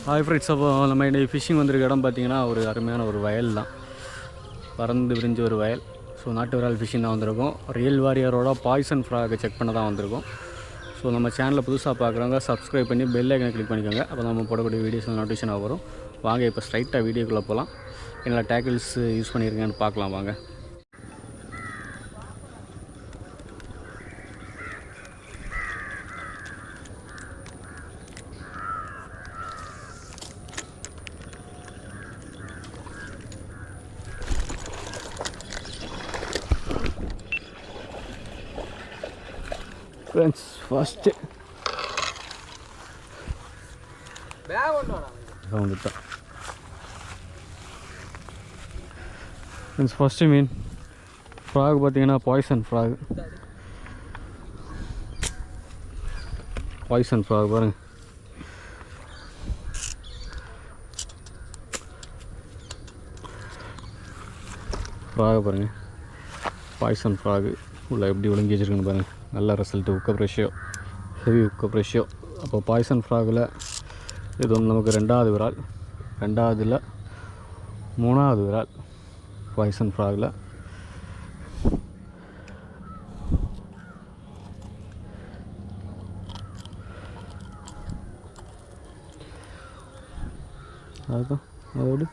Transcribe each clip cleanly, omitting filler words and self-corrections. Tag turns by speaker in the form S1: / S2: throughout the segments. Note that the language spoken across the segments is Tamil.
S1: ஹாய் ஃப்ரெண்ட்ஸ், அப்போ நம்ம இன்றைக்கி ஃபிஷ்ஷிங் வந்திருக்க இடம் பார்த்திங்கன்னா ஒரு அருமையான ஒரு வயல் தான். பறந்து விரிஞ்ச ஒரு வயல். ஸோ நாட்டு விரால் ஃபிஷ்ஷிங் தான் வந்திருக்கோம். ரியல் வாரியரோட பாய்சன் ஃப்ராகை செக் பண்ண தான் வந்திருக்கோம். ஸோ நம்ம சேனலில் புதுசாக பார்க்குறவங்க சப்ஸ்கிரைப் பண்ணி பெல் ஐக்கனை கிளிக் பண்ணிக்கோங்க. அப்போ நம்ம போடக்கூடிய வீடியோஸ் நோட்டிஃபிகேஷன் வரும். வாங்க இப்போ ஸ்ட்ரைட்டாக வீடியோக்குள்ளே போகலாம். என்னோட டேக்கிள்ஸ் யூஸ் பண்ணியிருக்கேன்னு பார்க்கலாம் வாங்க. ஃப்ரெண்ட்ஸ் ஃபஸ்ட்டு வந்துட்டோம். ஃப்ரெண்ட்ஸ் ஃபஸ்ட்டு மீன் ஃப்ராக் பார்த்தீங்கன்னா பாய்சன் ஃப்ராக் பாருங்கள். ஃப்ராக் பாருங்கள், பாய்சன் ஃப்ராகு உள்ள எப்படி ஒழுங்கி வச்சுருக்குன்னு பாருங்கள். நல்ல ரிசல்ட்டு, உக்கப் ரேஷியோ, ஹெவி உக்கப் ரேஷியோ. அப்போ பாய்சன் ஃப்ராகில் இது வந்து நமக்கு ரெண்டாவது விரால், ரெண்டாவதில் மூணாவது விரால் பாய்சன் ஃப்ராகில். அதுதான் அதோடு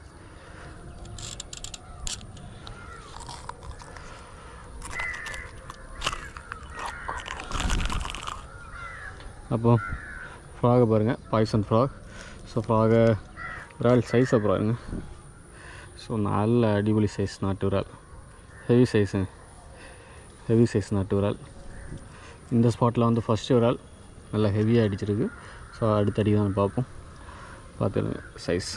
S1: அப்போ ஃப்ராகை பாருங்கள், பாய்சன் ஃப்ராக். ஸோ ஃப்ராகை விரால் சைஸை பாருங்கள். ஸோ நல்ல அடிபொலி சைஸ் நாட்டு விரால், ஹெவி சைஸ் நாட்டு விரால். இந்த ஸ்பாட்டில் வந்து ஃபஸ்ட்டு விரால் நல்லா ஹெவியாக அடிச்சிருக்கு. ஸோ அடுத்த அடி தான் பார்ப்போம், பார்த்துருங்க சைஸ்.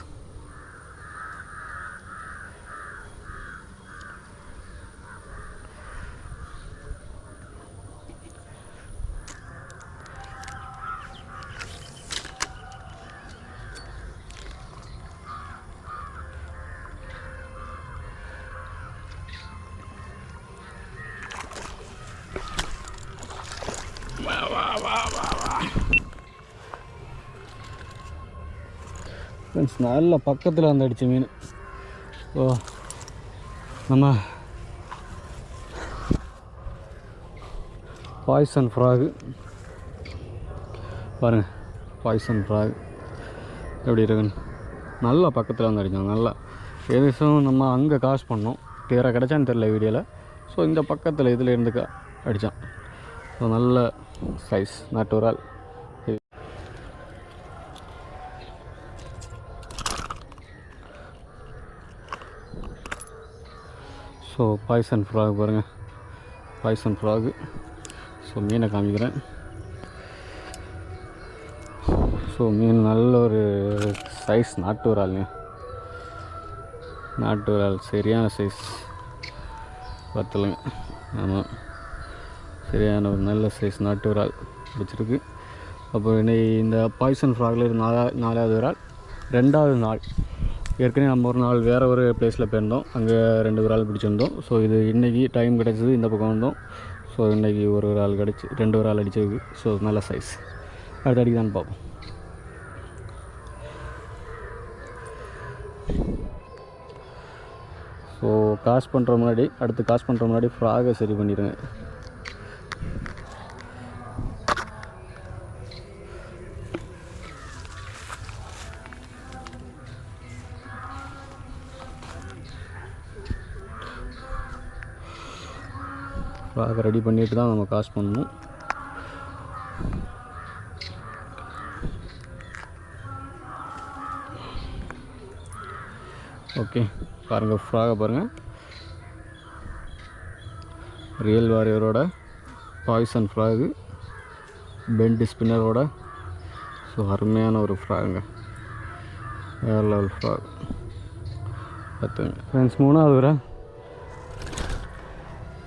S1: ஃப்ரெண்ட்ஸ் நல்ல பக்கத்தில் வந்து அடித்த மீன். ஓ நம்ம பாய்சன் ஃப்ராகு பாருங்கள், பாய்சன் ஃப்ராக் எப்படி இருக்குன்னு நல்லா பக்கத்தில் வந்து அடித்தோம். நல்லா எதுவும் நம்ம அங்கே காசு பண்ணோம், கிளியராக கிடச்சான்னு தெரில வீடியோவில். ஸோ இந்த பக்கத்தில் இதில் இருந்து அடித்தான். ஸோ நல்ல சைஸ் நாட்டு விரால். ஸோ பாய்சன் ஃப்ராக் பாருங்கள், பாய்சன் ஃப்ராகு. ஸோ மீனை காமிக்கிறேன். ஸோ மீன் நல்ல ஒரு சைஸ் நாட்டு விராலுங்க, நாட்டு விரால் சரியான சைஸ் பார்த்துலுங்க. ஆமாம், சரியான ஒரு நல்ல சைஸ் நாட்டு விரால் பிடிச்சிருக்கு. அப்போ இந்த பாய்சன் ஃப்ராகில் நாலாவது விரால், ரெண்டாவது நாள். ஏற்கனவே நம்ம ஒரு நாள் வேறு ஒரு பிளேஸில் போயிருந்தோம், அங்கே 2 விரால் பிடிச்சிருந்தோம். ஸோ இது இன்றைக்கி டைம் கிடச்சிது, இந்த பக்கம் வந்தோம். ஸோ இன்றைக்கி ஒரு விரால் கிடச்சி 2 விரால் அடிச்சிருக்கு. ஸோ நல்ல சைஸ். அடுத்த அடிக்கு தான் பார்ப்போம். ஸோ காசு பண்ணுற முன்னாடி ஃப்ராகை சரி பண்ணிடுங்க. ஃப்ராகை ரெடி பண்ணிட்டு தான் நம்ம காசு பண்ணணும். ஓகே பாருங்கள், ஃப்ராகை பாருங்கள், ரியல் வாரியரோட பாய்சன் ஃப்ராகு, பெண்ட் ஸ்பின்னரோட. ஸோ அருமையான ஒரு ஃப்ராகுங்க, வேறு லெவல் ஃப்ராக் பார்த்துங்க. ஃப்ரெண்ட்ஸ் மூணாவது விரால்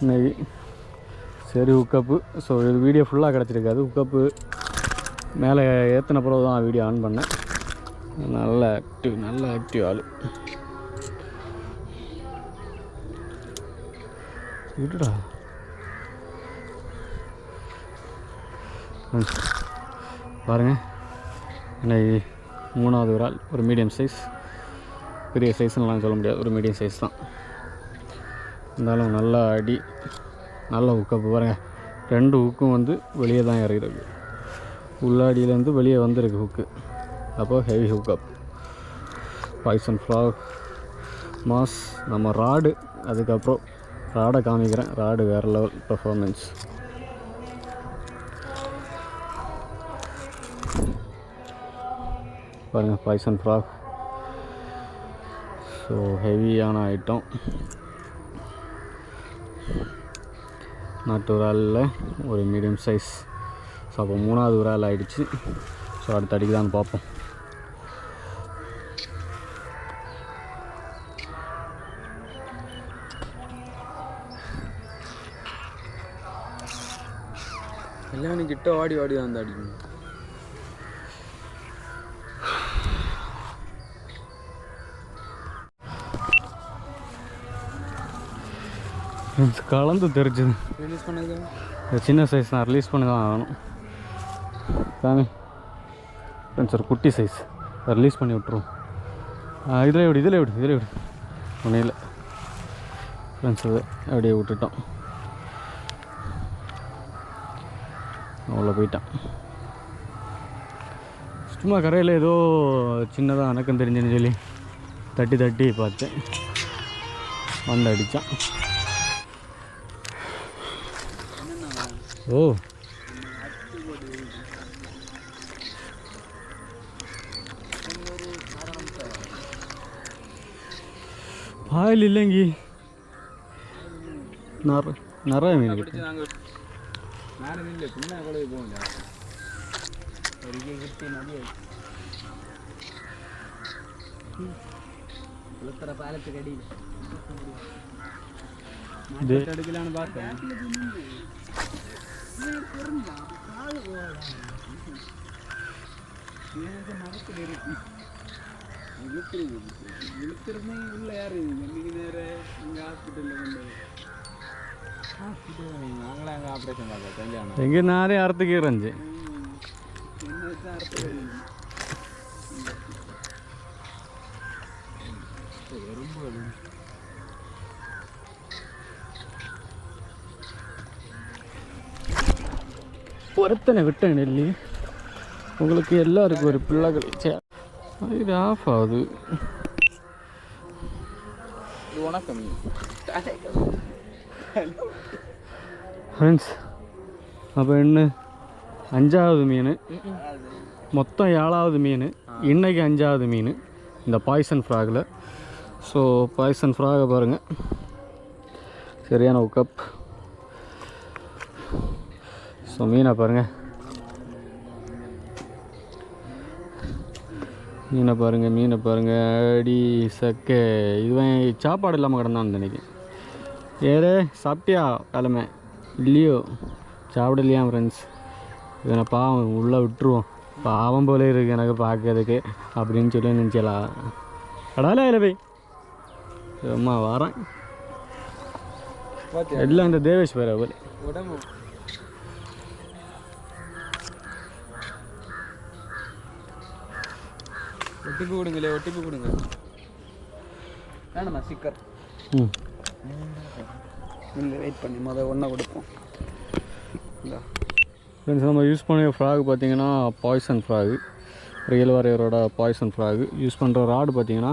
S1: இன்னைக்கு சரி உக்கப்பு. ஸோ இது வீடியோ ஃபுல்லாக கிடச்சிருக்காது, உக்கப்பு மேலே ஏற்றின பிறகு தான் வீடியோ ஆன் பண்ணேன். நல்ல ஆக்டிவ் ஆள். விட்டுடா பாருங்கள், இன்னைக்கு மூணாவது இறால் ஒரு மீடியம் சைஸ், பெரிய சைஸ்லாம் சொல்ல முடியாது, ஒரு மீடியம் சைஸ் தான். இருந்தாலும் நல்லா அடி, நல்ல ஹுக்கப் பாருங்கள். 2 ஹுக்கும் வந்து வெளியே தான் இறங்கிருக்கு, உள்ளாடியிலேருந்து வெளியே வந்திருக்கு ஹுக்கு. அப்போ heavy hookup. Poison frog mass. நம்ம ராடு, அதுக்கப்புறம் ராடை காமிக்கிறேன். ராடு வேறு லெவல் பர்ஃபார்மன்ஸ். பாருங்கள் பாய்சன் ஃப்ராக். ஸோ ஹெவியான ஐட்டம். நாட்டு இறாலில் ஒரு மீடியம் சைஸ். ஸோ அப்போ 3வது இறால் ஆகிடுச்சு. ஸோ அடுத்த அடிக்கு தான் பார்ப்போம்.
S2: எல்லாம் கிட்ட வாடி வாடி வந்து அடிக்கணும்.
S1: கலந்து தெரிஞ்சுது.
S2: ரிலீஸ் பண்ணது
S1: சின்ன சைஸ் தான், ரிலீஸ் பண்ணி தான் ஆகணும். சாமி ஃப்ரெண்ட்ஸ் ஒரு குட்டி சைஸ் ரிலீஸ் பண்ணி விட்ருவோம். இதில் விடு ஒன்றும் இல்லை ஃப்ரெண்ட்ஸ். அது அப்படியே விட்டுட்டோம். அவ்வளோ போயிட்டான். சும்மா கரையில் ஏதோ சின்னதாக அணக்கம் தெரிஞ்சுன்னு சொல்லி தட்டி பார்த்தேன், வந்து அடித்தான். ஓ பாயில் இல்லைங்கி நிறைய மீன் கிட்ட
S2: பாலத்துக்கு அடி
S1: எடுக்கலான்னு பார்த்தேன்.
S2: உள்ள யாரு நேரம் எங்கள் ஹாஸ்பிட்டலில் நாங்களே அங்கே ஆப்ரேஷன் பார்த்தோம் கல்யாணம்.
S1: எங்கே நானே அறுத்துக்கு இருந்துச்சு. ஒருத்தனை விட்டேன் நெல்லி. உங்களுக்கு எல்லாருக்கும் ஒரு பிள்ளைகள். இது ஆஃப் ஆகுது.
S2: வணக்கம்
S1: ஃப்ரெண்ட்ஸ். அப்போ என்ன 5வது மீன், மொத்தம் 7வது மீன், இன்றைக்கி 5வது மீன் இந்த பாய்சன் ஃப்ராகில். ஸோ பாய்சன் ஃப்ராகை பாருங்கள், சரியான உக்கப். ஸோ மீனை பாருங்கள், மீனை பாருங்கள் அடி சக்கை. இதுவன் சாப்பாடு இல்லாமல் கிடந்தான் இன்றைக்கி. ஏதே சாப்பிட்டியா கிழமை இல்லையோ? சாப்பிடலையா ஃப்ரெண்ட்ஸ்? இவனை பாவம் உள்ளே விட்டுருவோம், பாவம் போல இருக்குது எனக்கு பார்க்கறதுக்கு அப்படின்னு சொல்லி நினச்சலா. கடால இல்லை போய் அம்மா வரேன் எல்லாம் இந்த தேவேஷ் பேர் போல.
S2: ஒட்டிப்பு கொடுங்களே, ஒட்டிப்பு கொடுங்க. வேணுமா ஸ்டிக்கர்? இல்லை வெயிட் பண்ணி ஒன்றா கொடுப்போம்.
S1: ஃப்ரெண்ட்ஸ், நம்ம யூஸ் பண்ண ஃப்ராக் பார்த்தீங்கன்னா பாய்சன் ஃப்ராகு, ரியல் வாரியரோட பாய்சன் ஃப்ராகு. யூஸ் பண்ணுற ராடு பார்த்தீங்கன்னா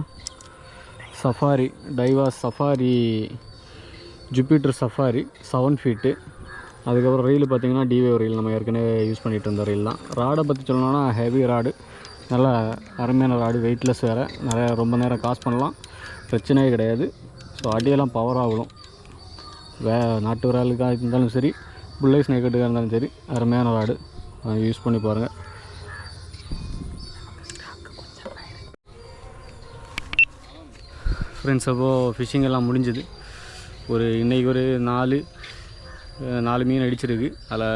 S1: சஃபாரி, டைவாஸ் சஃபாரி, ஜூபிட்டர் சஃபாரி 7 ஃபீட்டு. அதுக்கப்புறம் ரீல் பார்த்தீங்கன்னா டிவே ரீல், நம்ம ஏற்கனவே யூஸ் பண்ணிகிட்டு இருந்த ரீல் தான். ராடை பற்றி சொல்லணும்னா ஹெவி ராடு, நல்லா அருமையான ராடு, வெயிட்லெஸ் வேறு, நிறையா ரொம்ப நேரம் காசு பண்ணலாம், பிரச்சனையே கிடையாது. ஸோ அடியெல்லாம் பவர் ஆகணும். நாட்டு விராலுக்காக இருந்தாலும் சரி, புல்லை ஸ்னேக்கட்டுக்காக இருந்தாலும் சரி, அருமையான ராடு யூஸ் பண்ணி பாருங்கள். ஃப்ரெண்ட்ஸ், அப்போது ஃபிஷ்ஷிங் எல்லாம் முடிஞ்சுது. இன்றைக்கி ஒரு 4 மீன் அடிச்சிருக்கு. அதில்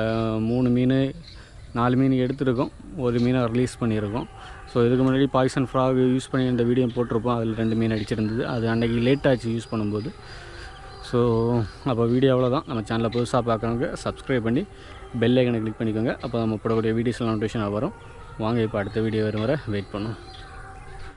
S1: 4 மீன் எடுத்துருக்கோம், 1 மீனை ரிலீஸ் பண்ணியிருக்கோம். ஸோ இதுக்கு முன்னாடி பாய்சன் ஃப்ராக் யூஸ் பண்ணி இந்த வீடியோ போட்டிருப்போம். அதில் 2 மீன் அடிச்சிருந்தது. அது அன்றைக்கி லேட் ஆச்சு யூஸ் பண்ணும்போது. ஸோ அப்போ வீடியோ அவ்வளோதான். நம்ம சேனலில் புதுசாக பார்க்குறவங்க சப்ஸ்கிரைப் பண்ணி பெல் ஐக்கனை கிளிக் பண்ணிக்கோங்க. அப்போ நம்ம போடக்கூடிய வீடியோஸ்லாம் நோட்டிஃபிகேஷன் வரும். வாங்க இப்போ அடுத்த வீடியோ வரும் வரை வெயிட் பண்ணுவோம்.